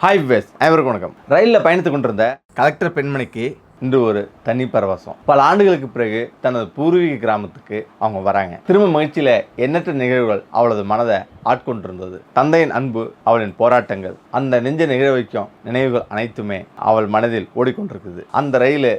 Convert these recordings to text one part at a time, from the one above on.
Hi wives, அனைவருக்கும் வணக்கம். ரயிலில் பயணித்துக் கொண்டிருந்த கலெக்டர் பெண்மணிக்கு இன்று ஒரு தனி பரவசம். பல ஆண்டுகளுக்கு பிறகு தனது பூர்வீக கிராமத்துக்கு அவங்க வராங்க. திரும்ப மகிழ்ச்சியில எண்ணற்ற நிகழ்வுகள் அவளது மனதை ஆட்கொண்டிருந்தது. தந்தையின் அன்பு, அவளின் போராட்டங்கள், அந்த நெஞ்ச நிகழ வைக்கும் நினைவுகள் அனைத்துமே அவள் மனதில் ஓடிக்கொண்டிருக்குது. அந்த ரயில்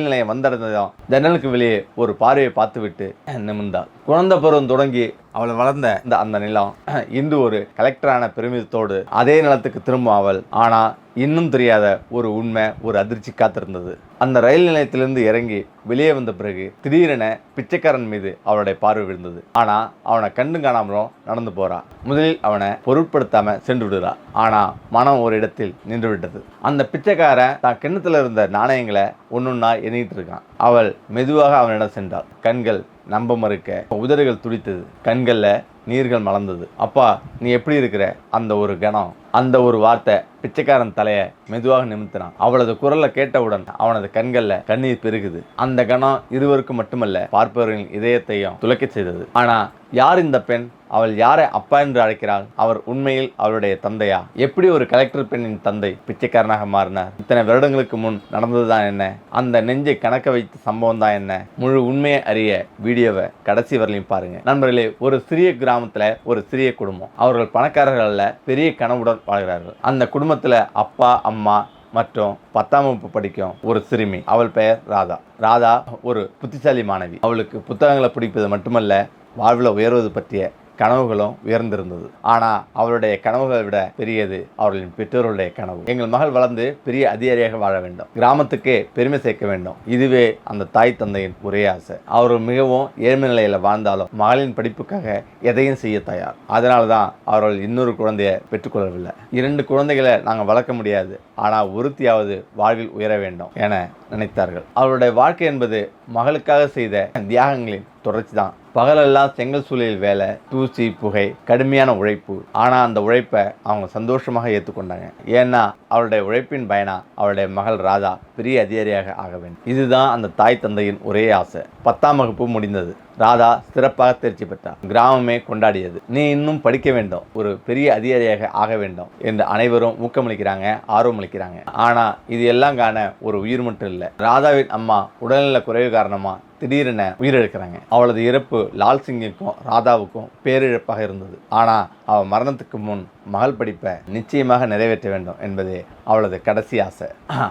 நிலையம் வந்தடைந்ததும் ஜன்னலுக்கு வெளியே ஒரு பார்வையை பார்த்துவிட்டு நிமிர்ந்தாள். குழந்தை பருவம் தொடங்கி அவள் வளர்ந்த அந்த நிலம் இன்று ஒரு கலெக்டரான பெருமிதத்தோடு அதே நிலத்துக்கு திரும்ப அவள். ஆனா இன்னும் தெரியாத ஒரு உண்மை, ஒரு அதிர்ச்சி காத்திருந்தது. அந்த ரயில் நிலையத்திலிருந்து இறங்கி வெளியே வந்த பிறகு திடீரென பிச்சைக்காரன் மீது அவளுடைய பார்வை விழுந்தது. ஆனா அவனை கண்டு காணாமலும் நடந்து போறா. முதலில் அவனை பொருட்படுத்தாம சென்று விடுறா. ஆனா மனம் ஒரு இடத்தில் நின்று விட்டது. அந்த பிச்சைக்காரன் தான் கிண்ணத்துல இருந்த நாணயங்களை ஒன்னொன்னா எண்ணிட்டு இருக்கான். அவள் மெதுவாக அவனிடம் சென்றாள். கண்கள் நம்ப மறுக்க, உதடுகள் துடித்தது, கண்கள்ல நீர்கள் மலர்ந்தது. அப்பா, நீ எப்படி இருக்கிற? அந்த ஒரு கணம், அந்த ஒரு வார்த்தை பிச்சைக்காரன் தலையை மெதுவாக நிமித்தினான். அவளது குரலை கேட்டவுடன் அவனது கண்கள்ல கண்ணீர் பெருகுது. அந்த கணம் இருவருக்கும் மட்டுமல்ல, பார்ப்பவர்களின் இதயத்தையும் துளைக்க செய்தது. ஆனா யார் இந்த பெண்? அவள் யாரை அப்பா என்று அழைக்கிறாள்? அவர் உண்மையில் அவளுடைய தந்தையா? எப்படி ஒரு கலெக்டர் பெண்ணின் தந்தை பிச்சைக்காரனாக மாறினார்? இத்தனை வருடங்களுக்கு முன் நடந்ததுதான் என்ன? அந்த நெஞ்சை கணக்க வைத்த சம்பவம் தான் என்ன? முழு உண்மையை அறிய வீடியோவை கடைசி வரலையும் பாருங்க. நண்பர்களே, ஒரு சிறிய கிராமத்துல ஒரு சிறிய குடும்பம். அவர்கள் பணக்காரர்கள் அல்ல, பெரிய கனவுடன் வாழ்கிறார்கள். அந்த குடும்பத்துல அப்பா, அம்மா மற்றும் 10ஆம் வகுப்பு படிக்கும் ஒரு சிறுமி. அவள் பெயர் ராதா. ராதா ஒரு புத்திசாலி மாணவி. அவளுக்கு புத்தகங்களை பிடிப்பது மட்டுமல்ல, வாழ்வில் உயர்வது பற்றிய கனவுகளும் உயர்ந்திருந்தது. ஆனா அவளுடைய கனவுகளை விட பெரியது அவர்களின் பெற்றோருடைய கனவு. எங்கள் மகள் வளர்ந்து பெரிய அதிகாரியாக வாழ வேண்டும், கிராமத்துக்கே பெருமை சேர்க்க வேண்டும். இதுவே அந்த தாய் தந்தையின் ஒரே ஆசை. அவர்கள் மிகவும் ஏழ்மை நிலையில வாழ்ந்தாலும் மகளின் படிப்புக்காக எதையும் செய்ய தயார். அதனால்தான் அவர்கள் இன்னொரு குழந்தையை பெற்றுக்கொள்ளவில்லை. 2 குழந்தைகளை நாங்கள் வளர்க்க முடியாது, ஆனால் ஒருத்தியாவது வாழ்வில் உயர வேண்டும் என நினைத்தார்கள். அவருடைய வாழ்க்கை என்பது மகளுக்காக செய்த தியாகங்களின் தொடர்ச்சி தான். பகலெல்லாம் செங்கல் சூளையில் வேலை, தூசி, புகை, கடுமையான உழைப்பு. ஆனால் அந்த உழைப்பை அவங்க சந்தோஷமாக ஏற்றுக்கொண்டாங்க. ஏன்னா அவளுடைய உழைப்பின் பயனா அவளுடைய மகள் ராதா பெரிய அதிகாரியாக ஆக வேண்டும். இதுதான் அந்த தாய் தந்தையின் ஒரே ஆசை. 10ஆம் வகுப்பு முடிந்தது. ராதா சிறப்பாக தேர்ச்சி பெற்றார். கிராமமே கொண்டாடியது. நீ இன்னும் படிக்க வேண்டும், ஒரு பெரிய அதிகாரியாக ஆக வேண்டும் என்று அனைவரும் ஊக்கமளிக்கிறாங்க, ஆர்வமளிக்கிறாங்க. ஆனா இது எல்லாம் காண ஒரு உயிர் மட்டும் இல்லை. ராதாவின் அம்மா உடல்நல குறைவு காரணமா திடீரென உயிரிழக்கிறாங்க. அவளது இறப்பு லால் சிங்கிற்கும் ராதாவுக்கும் பேரிழப்பாக இருந்தது. ஆனா அவள் மரணத்துக்கு முன் மகள் படிப்பை நிச்சயமாக நிறைவேற்ற வேண்டும் என்பதே அவளது கடைசி ஆசை.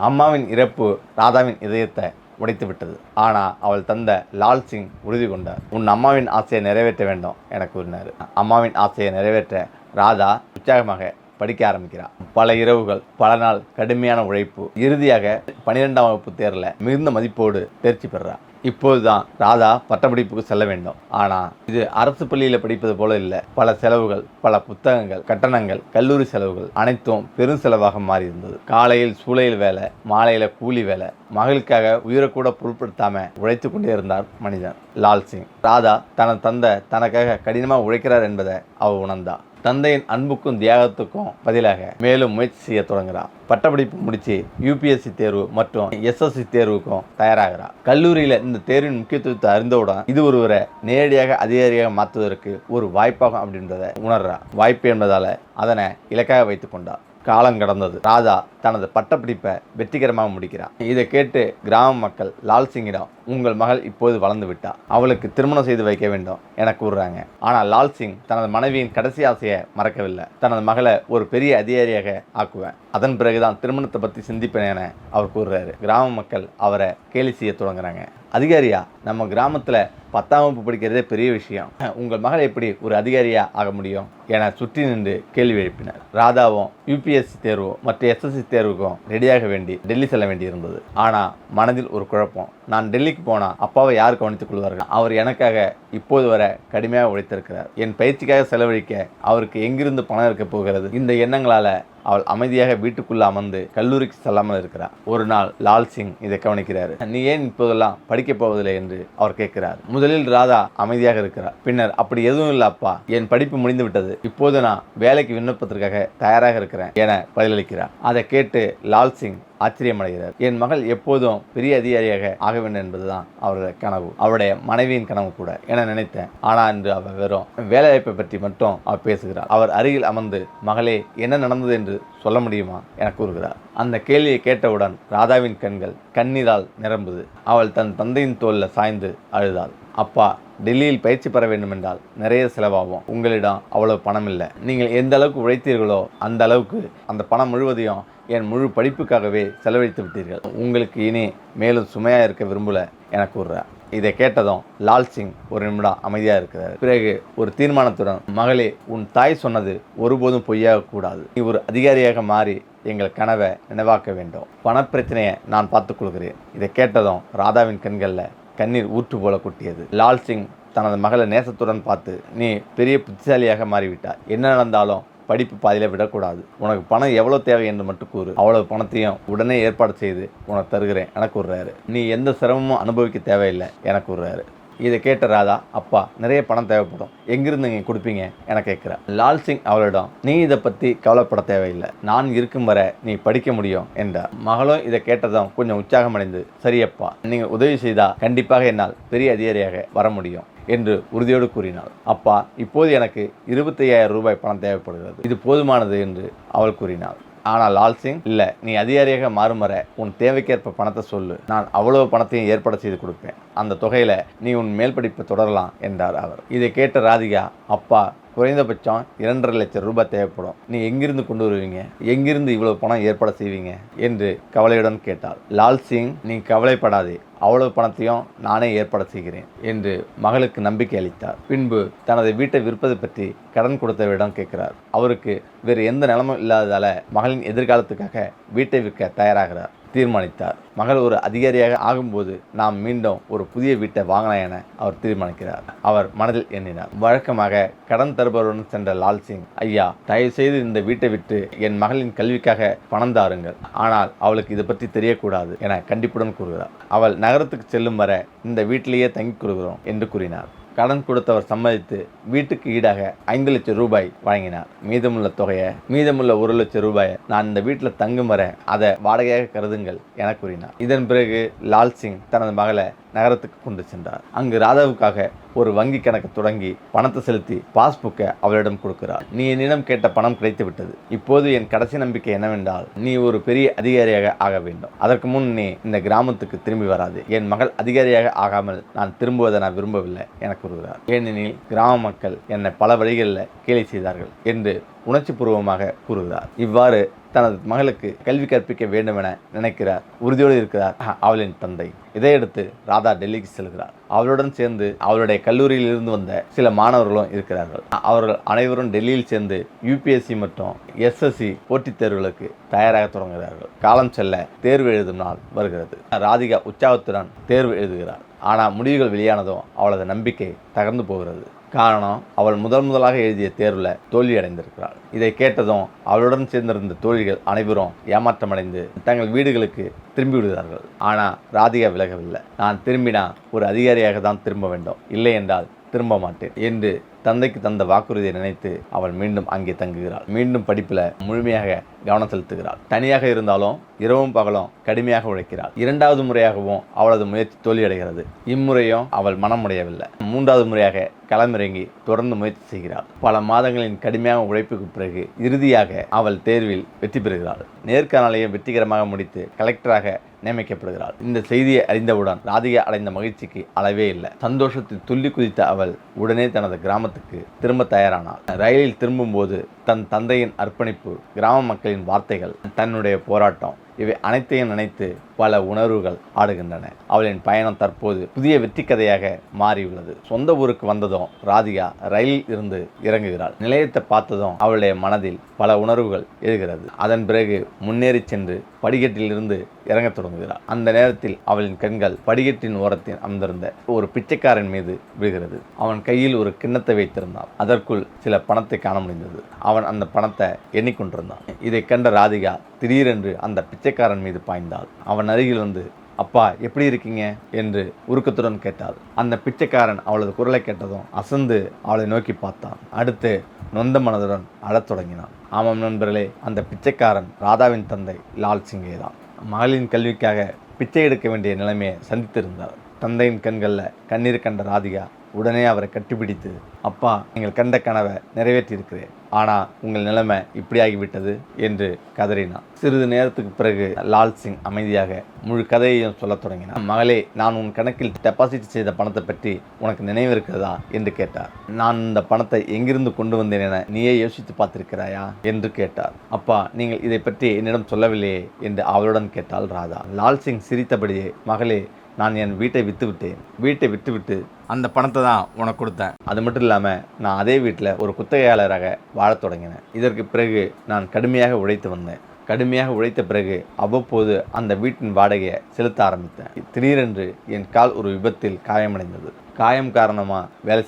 அம்மாவின் இறப்பு ராதாவின் இதயத்தை உடைத்து விட்டது. ஆனா அவள் தந்த லால் சிங் உறுதி கொண்டார். உன் அம்மாவின் ஆசையை நிறைவேற்ற வேண்டும் என கூறினார். அம்மாவின் ஆசையை நிறைவேற்ற ராதா உற்சாகமாக படிக்க ஆரம்பிக்கிறார். பல இரவுகள், பல நாள் கடுமையான உழைப்பு. இறுதியாக 12ஆம் வகுப்பு தேர்வில் மிகுந்த மதிப்போடு தேர்ச்சி பெறார். இப்போதுதான் ராதா பட்டப்படிப்புக்கு செல்ல வேண்டும். ஆனால் இது அரசு பள்ளியில் படிப்பது போல இல்லை. பல செலவுகள், பல புத்தகங்கள், கட்டணங்கள், கல்லூரி செலவுகள் அனைத்தும் பெரும் செலவாக மாறியிருந்தது. காலையில் சூளையில் வேலை, மாலையில கூலி வேலை. மகளுக்காக உயிரைக்கூட பொருட்படுத்தாம உழைத்து கொண்டே இருந்தார் மனிதன் லால் சிங். ராதா தனது தந்தை தனக்காக கடினமாக உழைக்கிறார் என்பதை அவள் உணர்ந்தா. தந்தையின் அன்புக்கும் தியாகத்துக்கும் பதிலாக மேலும் முயற்சி செய்ய தொடங்குகிறார். பட்டப்படிப்பு முடிச்சு UPSC தேர்வு மற்றும் SSC தேர்வுக்கும் தயாராகிறார். கல்லூரியில இந்த தேர்வின் முக்கியத்துவத்தை அறிந்தவுடன் இது ஒருவரை நேரடியாக அதிகாரியாக மாற்றுவதற்கு ஒரு வாய்ப்பாகும் அப்படின்றத உணர்றார். வாய்ப்பு என்பதால அதனை இலக்காக வைத்துக் கொண்டார். காலம் கடந்தது. ராதா தனது பட்டப்படிப்பை வெற்றிகரமாக முடிக்கிறார். இதை கேட்டு கிராம மக்கள் லால் சிங்கிடம், உங்கள் மகள் இப்போது வளர்ந்து விட்டார், அவளுக்கு திருமணம் செய்து வைக்க வேண்டும் என கூறுறாங்க. ஆனால் லால் சிங் தனது மனைவியின் கடைசி ஆசையை மறக்கவில்லை. தனது மகளை ஒரு பெரிய அதிகாரியாக ஆக்குவேன், அதன் பிறகுதான் திருமணத்தை பற்றி சிந்திப்பேன் என அவர் கூறுறாரு. கிராம மக்கள் அவரை கேலி செய்ய தொடங்குறாங்க. அதிகாரியா? நம்ம கிராமத்துல 10ஆம் வகுப்பு படிக்கிறதே பெரிய விஷயம், உங்கள் மகள் எப்படி ஒரு அதிகாரியா ஆக முடியும் என சுற்றி நின்று கேள்வி எழுப்பினர். ராதாவும் UPSC தேர்வு மற்றும் SSC தேர்வுக்கும் ரெடியாக வேண்டி டெல்லி செல்ல வேண்டி இருந்தது. ஆனா மனதில் ஒரு குழப்பம். நான் டெல்லிக்கு போனா அப்பாவை யார் கவனித்துக் கொள்வார்கள்? அவர் எனக்காக இப்போது வரை கடுமையாக உழைத்திருக்கிறார். என் பயிற்சிக்காக செலவழிக்க அவருக்கு எங்கிருந்து பணம் இருக்க போகிறது? இந்த எண்ணங்களால அவள் அமைதியாக வீட்டுக்குள்ள அமர்ந்து கல்லூரிக்கு செல்லாமல் இருக்கிறார். ஒரு நாள் லால் சிங் இதை கவனிக்கிறார். நீ ஏன் இப்போதெல்லாம் படிக்க போவதில்லை என்று அவர் கேட்கிறார். முதலில் ராதா அமைதியாக இருக்கிறார். பின்னர், அப்படி எதுவும் இல்லை அப்பா, என் படிப்பு முடிந்து விட்டது, இப்போது நான் வேலைக்கு விண்ணப்பத்திற்காக தயாராக இருக்கிறேன் என பதிலளிக்கிறார். அதை கேட்டு லால் சிங் ஆச்சரியமடைகிறார். என் மகள் எப்போதும் பெரிய அதிகாரியாக ஆக வேண்டும் என்பதுதான் அவருடைய கனவு, அவருடைய மனைவியின் கனவு கூட என நினைத்தேன். ஆனால் இன்று அவர் வெறும் வேலைவாய்ப்பை பற்றி மட்டும் அவர் பேசுகிறார். அவர் அருகில் அமர்ந்து, மகளே என்ன நடந்தது என்று சொல்ல முடியுமா என கூறுகிறார். அந்த கேள்வியை கேட்டவுடன் ராதாவின் கண்கள் கண்ணீரால் நிரம்புது. அவள் தன் தந்தையின் தோளில் சாய்ந்து அழுதாள். அப்பா, டெல்லியில் பயிற்சி பெற வேண்டும் என்றால் நிறைய செலவாகும். உங்களிடம் அவ்வளவு பணம் இல்லை. நீங்கள் எந்த அளவுக்கு உழைத்தீர்களோ அந்த அளவுக்கு அந்த பணம் முழுவதையும் என் முழு படிப்புக்காகவே செலவழித்து விட்டீர்கள். உங்களுக்கு இனி மேலும் சுமையாக இருக்க விரும்பல என கூறுறார். இதை கேட்டதும் லால் சிங் ஒரு நிமிடம் அமைதியாக இருக்கிறார். பிறகு ஒரு தீர்மானத்துடன், மகளே, உன் தாய் சொன்னது ஒருபோதும் பொய்யாக கூடாது. நீ ஒரு அதிகாரியாக மாறி எங்கள் கனவை நினைவாக்க வேண்டும். பணப்பிரச்சனையை நான் பார்த்துக் கொள்கிறேன். இதை கேட்டதும் ராதாவின் கண்களில் கண்ணீர் ஊற்று போல கொட்டியது. லால் சிங் தனது மகளை நேசத்துடன் பார்த்து, நீ பெரிய புத்திசாலியாக மாறிவிட்டார். என்ன நடந்தாலும் படிப்பு பாதியில் விடக்கூடாது. உனக்கு பணம் எவ்வளோ தேவை என்று மட்டும் கூறு. அவ்வளோ பணத்தையும் உடனே ஏற்பாடு செய்து உனக்கு தருகிறேன் என கூறுறாரு. நீ எந்த சிரமமும் அனுபவிக்க தேவையில்லை என கூறுறாரு. இதை கேட்ட ராதா, அப்பா, நிறைய பணம் தேவைப்படும், எங்கிருந்து நீங்கள் கொடுப்பீங்க என கேட்குறார். லால் சிங் அவளிடம், நீ இதை பற்றி கவலைப்பட தேவையில்லை, நான் இருக்கும் வரை நீ படிக்க முடியும் என்றார். மகளும் இதை கேட்டதும் கொஞ்சம் உற்சாகமடைந்து, சரியப்பா, நீங்கள் உதவி செய்தால் கண்டிப்பாக என்னால் பெரிய அதிகாரியாக வர முடியும் என்று உறுதியோடு கூறினாள். அப்பா, இப்போது எனக்கு 25,000 ரூபாய் பணம் தேவைப்படுகிறது, இது போதுமானது என்று அவள் கூறினாள். ஆனால் லால் சிங், இல்லை, நீ அதிகாரியாக மாறும் வரை உன் தேவைக்கேற்ப பணத்தை சொல்லு, நான் அவ்வளவு பணத்தையும் ஏற்பாடு செய்து கொடுப்பேன். அந்த தொகையில் நீ உன் மேல் படிப்பை தொடரலாம் என்றார் அவர். இதை கேட்ட ராதிகா, அப்பா, குறைந்தபட்சம் 2.5 லட்சம் ரூபாய் தேவைப்படும், நீ எங்கிருந்து கொண்டு வருவீங்க, எங்கிருந்து இவ்வளவு பணம் ஏற்பாடு செய்வீங்க என்று கவலையுடன் கேட்டாள். லால் சிங், நீ கவலைப்படாதே, அவ்வளவு பணத்தையும் நானே ஏற்பாடு செய்கிறேன் என்று மகளுக்கு நம்பிக்கை அளித்தார். பின்பு தனது வீட்டை விற்பது பற்றி கடன் கொடுத்தவரிடம் கேட்கிறார். அவருக்கு வேறு எந்த நிலமும் இல்லாததால மகளின் எதிர்காலத்துக்காக வீட்டை விற்க தயாராகிறார். தீர்மானித்தார். மகள் ஒரு அதிகாரியாக ஆகும்போது நாம் மீண்டும் ஒரு புதிய வீட்டை வாங்கலாம் என அவர் தீர்மானிக்கிறார். அவர் மனதில் எண்ணினார். வழக்கமாக கடன் தருபவருடன் சென்ற லால் சிங், ஐயா, தயவு செய்து இந்த வீட்டை விட்டு என் மகளின் கல்விக்காக பணம் தாருங்கள், ஆனால் அவளுக்கு இது பற்றி தெரியக்கூடாது என கண்டிப்புடன் கூறுகிறார். அவள் நகரத்துக்கு செல்லும் வரை இந்த வீட்டிலேயே தங்கிக் கொள்கிறோம் என்று கூறினார். கடன் கொடுத்தவர் சம்மதித்து வீட்டுக்கு ஈடாக 5 லட்சம் ரூபாய் வழங்கினார். மீதமுள்ள 1 லட்சம் ரூபாயை நான் இந்த வீட்டில் தங்கும் வரை அதை வாடகையாக கருதுங்கள் என கூறினார். இதன் பிறகு லால் சிங் தனது மகளை நகரத்துக்கு கொண்டு சென்றார். அங்கு ராதாவுக்காக ஒரு வங்கி கணக்கு தொடங்கி பணத்தை செலுத்தி பாஸ்புக்கை அவளிடம் கொடுக்கிறார். நீ என்னிடம் கேட்ட பணம் கிடைத்து விட்டது. இப்போது என் கடைசி நம்பிக்கை என்னவென்றால், நீ ஒரு பெரிய அதிகாரியாக ஆக வேண்டும். அதற்கு முன் நீ இந்த கிராமத்துக்கு திரும்பி வராது. என் மகள் அதிகாரியாக ஆகாமல் நான் திரும்புவதை நான் விரும்பவில்லை என கூறுகிறார். ஏனெனில் கிராம மக்கள் என்னை பல வழிகளில் கேலி செய்தார்கள் என்று உணர்ச்சி பூர்வமாக கூறுகிறார். இவ்வாறு தனது மகளுக்கு கல்வி கற்பிக்க வேண்டும் என நினைக்கிறார். உறுதியோடு இருக்கிறார் அவளின் தந்தை. இதையடுத்து ராதா டெல்லிக்கு செல்கிறார். அவளுடன் சேர்ந்து அவளுடைய கல்லூரியில் இருந்து வந்த சில மாணவர்களும் இருக்கிறார்கள். அவர்கள் அனைவரும் டெல்லியில் சேர்ந்து UPSC மற்றும் SSC போட்டித் தேர்வுகளுக்கு தயாராக தொடங்குகிறார்கள். காலம் செல்ல தேர்வு எழுதும் நாள் வருகிறது. ராதிகா உற்சாகத்துடன் தேர்வு எழுதுகிறார். ஆனால் முடிவுகள் வெளியானதும் அவளது நம்பிக்கை தகர்ந்து போகிறது. காரணம், அவள் முதலாக எழுதிய தேர்வில் தோல்வி அடைந்திருக்கிறாள். இதை கேட்டதும் அவளுடன் சேர்ந்திருந்த தோழிகள் அனைவரும் ஏமாற்றமடைந்து தங்கள் வீடுகளுக்கு திரும்பி விடுகிறார்கள். ஆனால் ராதிகா விலகவில்லை. நான் திரும்பினா ஒரு அதிகாரியாக தான் திரும்ப வேண்டும், இல்லை என்றால் திரும்ப மாட்டேன் என்று தந்தைக்கு தந்த வாக்குறுதியை நினைத்து அவள் மீண்டும் அங்கே தங்குகிறாள். மீண்டும் படிப்பில் முழுமையாக கவனம் செலுத்துகிறாள். தனியாக இருந்தாலும் இரவும் பகலும் கடுமையாக உழைக்கிறாள். 2வது முறையாகவும் அவளது முயற்சி தோல்வியடைகிறது. இம்முறையும் அவள் மனம் முடியவில்லை. 3வது முறையாக களமிறங்கி தொடர்ந்து முயற்சி செய்கிறாள். பல மாதங்களின் கடுமையான உழைப்புக்கு பிறகு இறுதியாக அவள் தேர்வில் வெற்றி பெறுகிறாள். நேர்காணலையும் வெற்றிகரமாக முடித்து கலெக்டராக நியமிக்கப்படுகிறாள். இந்த செய்தியை அறிந்தவுடன் ராதிகா அடைந்த மகிழ்ச்சிக்கு அளவே இல்லை. சந்தோஷத்தில் துள்ளி குதித்த அவள் உடனே தனது கிராமத்துக்கு திரும்ப தயாரானாள். ரயிலில் திரும்பும்போது தன் தந்தையின் அர்ப்பணிப்பு, கிராம மக்களின் வார்த்தைகள், தன்னுடைய போராட்டம், இவை அனைத்தையும் நினைத்து பல உணர்வுகள் ஆடுகின்றன. அவளின் பயணம் தற்போது புதிய வெற்றி கதையாக மாறியுள்ளது. சொந்த ஊருக்கு வந்ததும் ராதிகா ரயிலில் இருந்து இறங்குகிறாள். நிலையத்தை பார்த்ததும் அவளுடைய மனதில் பல உணர்வுகள் எழுகிறது. அதன் பிறகு முன்னேறி சென்று படிக்கட்டிலிருந்து இறங்க தொடங்குகிறாள். அந்த நேரத்தில் அவளின் கண்கள் படிக்கட்டின் ஓரத்தில் அமர்ந்திருந்த ஒரு பிச்சைக்காரன் மீது விழுகிறது. அவன் கையில் ஒரு கிண்ணத்தை வைத்திருந்தான். அதற்குள் சில பணத்தை காண முடிந்தது. அவன் அந்த பணத்தை எண்ணிக்கொண்டிருந்தான். இதை கண்ட ராதிகா திடீரென்று அந்த பிச்சைக்காரன் மீது பாய்ந்தாள். அவன் அருகில் வந்து, அப்பா, எப்படி இருக்கீங்க என்று உருக்கத்துடன் கேட்டாள். அந்த பிச்சைக்காரன் அவளது குரலை கேட்டதும் அசந்து அவளை நோக்கி பார்த்தான். அடுத்து நொந்த மனதுடன் அழத் தொடங்கினான். ஆமாம் நண்பர்களே, அந்த பிச்சைக்காரன் ராதாவின் தந்தை லால் சிங்கே தான். மகளின் கல்விக்காக பிச்சை எடுக்க வேண்டிய நிலைமையை சந்தித்திருந்தார். தந்தையின் கண்களில் கண்ணீர் கண்ட ராதிகா உடனே அவரை கட்டிப்பிடித்து, அப்பா, நீங்கள் கண்ட கனவை நிறைவேற்றியிருக்கிறேன், ஆனால் உங்கள் நிலைமை இப்படியாகிவிட்டது என்று கதறினார். சிறிது நேரத்துக்கு பிறகு லால் சிங் அமைதியாக முழு கதையையும் சொல்லத் தொடங்கினார். மகளே, நான் உன் கணக்கில் டெபாசிட் செய்த பணத்தை பற்றி உனக்கு நினைவு இருக்கிறதா என்று கேட்டார். நான் இந்த பணத்தை எங்கிருந்து கொண்டு வந்தேன் என நீயே யோசித்து பார்த்திருக்கிறாயா என்று கேட்டார். அப்பா, நீங்கள் இதை பற்றி என்னிடம் சொல்லவில்லையே என்று அவளுடன் கேட்டாள் ராதா. லால் சிங் சிரித்தபடியே, மகளே, நான் என் வீட்டை விட்டுவிட்டு அந்த பணத்தை தான் உனக்கு கொடுத்தேன். அது மட்டும் இல்லாமல் நான் அதே வீட்டில் ஒரு குத்தகையாளராக வாழத் தொடங்கினேன். இதற்கு பிறகு நான் கடுமையாக உழைத்து வந்தேன். கடுமையாக உழைத்த பிறகு அவ்வப்போது அந்த வீட்டின் வாடகையை செலுத்த ஆரம்பித்தேன். திடீரென்று என் கால் ஒரு விபத்தில் காயமடைந்தது. காயம் காரணமாக வேலை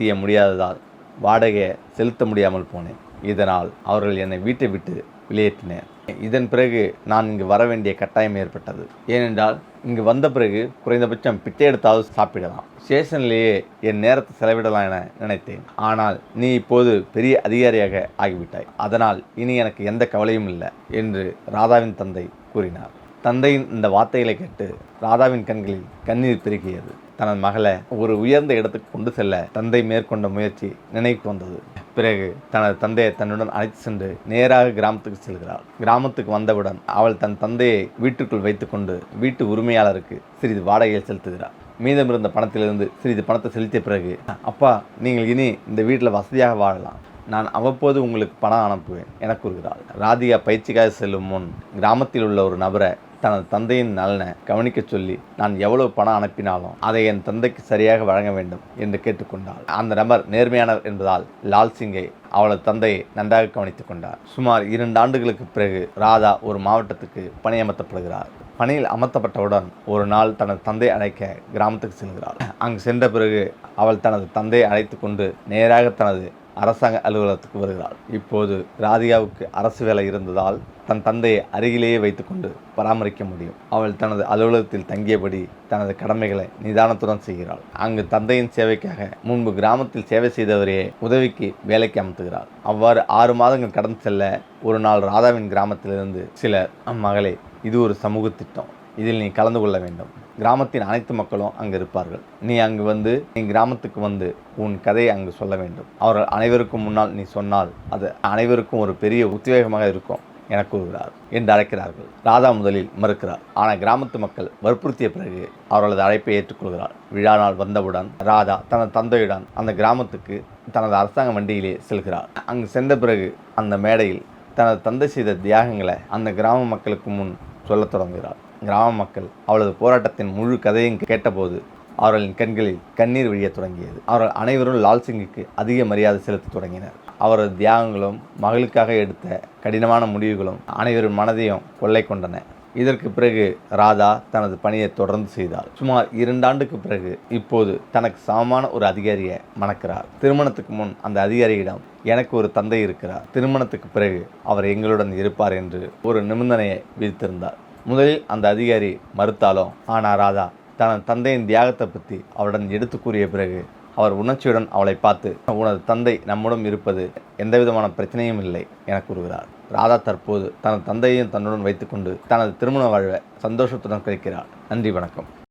செய்ய முடியாததால் வாடகையை செலுத்த முடியாமல் போனேன். இதனால் அவர்கள் என்னை வீட்டை விட்டு வெளியேற்றினர். இதன் பிறகு நான் இங்கு வர வேண்டிய கட்டாயம் ஏற்பட்டது. ஏனென்றால் இங்கு வந்த பிறகு குறைந்தபட்சம் பிச்சை எடுத்தாவது சாப்பிடலாம், ஸ்டேஷன்லேயே என் நேரத்தை செலவிடலாம் என நினைத்தேன். ஆனால் நீ இப்போது பெரிய அதிகாரியாக ஆகிவிட்டாய், அதனால் இனி எனக்கு எந்த கவலையும் இல்லை என்று ராதாவின் தந்தை கூறினார். தந்தையின் இந்த வார்த்தைகளை கேட்டு ராதாவின் கண்களில் கண்ணீர் பெருகியது. தனது மகளை ஒரு உயர்ந்த இடத்துக்கு கொண்டு செல்ல தந்தை மேற்கொண்ட முயற்சி நினைவுக்கு வந்தது. பிறகு தனது தந்தையை தன்னுடன் அழைத்து சென்று நேராக கிராமத்துக்கு செல்கிறாள். கிராமத்துக்கு வந்தவுடன் அவள் தன் தந்தையை வீட்டுக்குள் வைத்துக்கொண்டு வீட்டு உரிமையாளருக்கு சிறிது வாடகையை செலுத்துகிறார். மீதமிருந்த பணத்திலிருந்து சிறிது பணத்தை செலுத்திய பிறகு, அப்பா, நீங்கள் இனி இந்த வீட்டில் வசதியாக வாழலாம், நான் அவ்வப்போது உங்களுக்கு பணம் அனுப்புவேன் என கூறுகிறாள். ராதிகா பயிற்சிக்காக செல்லும் முன் கிராமத்தில் உள்ள ஒரு நபரை தனது தந்தையின் நலனை கவனிக்க சொல்லி, நான் எவ்வளவு பணம் அனுப்பினாலும் அதை என் தந்தைக்கு சரியாக வழங்க வேண்டும் என்று கேட்டுக்கொண்டாள். அந்த நபர் நேர்மையானவர் என்பதால் லால் சிங்கை அவளது தந்தையை நன்றாக கவனித்துக் கொண்டார். சுமார் 2 ஆண்டுகளுக்கு பிறகு ராதா ஒரு மாவட்டத்துக்கு பணியமர்த்தப்படுகிறார். பணியில் அமர்த்தப்பட்டவுடன் ஒரு நாள் தனது தந்தை அழைக்க கிராமத்துக்கு செல்கிறாள். அங்கு சென்ற பிறகு அவள் தனது தந்தையை அழைத்து கொண்டு நேராக தனது அரசாங்க அலுவலகத்துக்கு வருகிறாள். இப்போது ராதிகாவுக்கு அரசு வேலை இருந்ததால் தன் தந்தையை அருகிலேயே வைத்துக்கொண்டு பராமரிக்க முடியும். அவள் தனது அலுவலகத்தில் தங்கியபடி தனது கடமைகளை நிதானத்துடன் செய்கிறாள். அங்கு தந்தையின் சேவைக்காக முன்பு கிராமத்தில் சேவை செய்தவரையே உதவிக்கு வேலைக்கு அமர்த்துகிறாள். அவ்வாறு 6 மாதங்கள் கடந்து செல்ல ஒரு நாள் ராதாவின் கிராமத்திலிருந்து சிலர், மகளே, இது ஒரு சமூக திட்டம், இதில் நீ கலந்து கொள்ள வேண்டும், கிராமத்தின் அனைத்து மக்களும் அங்கு இருப்பார்கள், நீ கிராமத்துக்கு வந்து உன் கதையை அங்கு சொல்ல வேண்டும், அவர்கள் அனைவருக்கும் முன்னால் நீ சொன்னால் அது அனைவருக்கும் ஒரு பெரிய உத்வேகமாக இருக்கும் என கூறுகிறார் என்று அழைக்கிறார்கள். ராதா முதலில் மறுக்கிறார். ஆனால் கிராமத்து மக்கள் வற்புறுத்திய பிறகு அவர்களது அழைப்பை ஏற்றுக்கொள்கிறார். விழா நாள் வந்தவுடன் ராதா தனது தந்தையுடன் அந்த கிராமத்துக்கு தனது அரசாங்க வண்டியிலே செல்கிறார். அங்கு சென்ற பிறகு அந்த மேடையில் தனது தந்தை செய்த தியாகங்களை அந்த கிராம மக்களுக்கு முன் சொல்லத் தொடங்குகிறார். கிராம மக்கள் அவளது போராட்டத்தின் முழு கதையும் கேட்டபோது அவர்களின் கண்களில் கண்ணீர் வழியத் தொடங்கியது. அவர்கள் அனைவரும் லால் சிங்குக்கு அதிக மரியாதை செலுத்த தொடங்கினர். அவரது தியாகங்களும் மகளுக்காக எடுத்த கடினமான முடிவுகளும் அனைவரின் மனதையும் கொள்ளை கொண்டன. இதற்கு பிறகு ராதா தனது பணியை தொடர்ந்து செய்தார். சுமார் 2 ஆண்டுக்கு பிறகு இப்போது தனக்கு சமமான ஒரு அதிகாரியை மணக்கிறார். திருமணத்துக்கு முன் அந்த அதிகாரியிடம், எனக்கு ஒரு தந்தை இருக்கிறார், திருமணத்துக்கு பிறகு அவர் எங்களுடன் இருப்பார் என்று ஒரு நிபந்தனையை விதித்திருந்தார். முதலில் அந்த அதிகாரி மறுத்தாலும், ஆனால் ராதா தனது தந்தையின் தியாகத்தை பற்றி அவருடன் எடுத்து கூறிய பிறகு அவர் உணர்ச்சியுடன் அவளை பார்த்து, உனது தந்தை நம்முடன் இருப்பது எந்தவிதமான பிரச்சனையும் இல்லை என கூறுகிறார். ராதா தற்போது தனது தந்தையையும் தன்னுடன் வைத்துக்கொண்டு தனது திருமண வாழ்வை சந்தோஷத்துடன் கழிக்கிறார். நன்றி, வணக்கம்.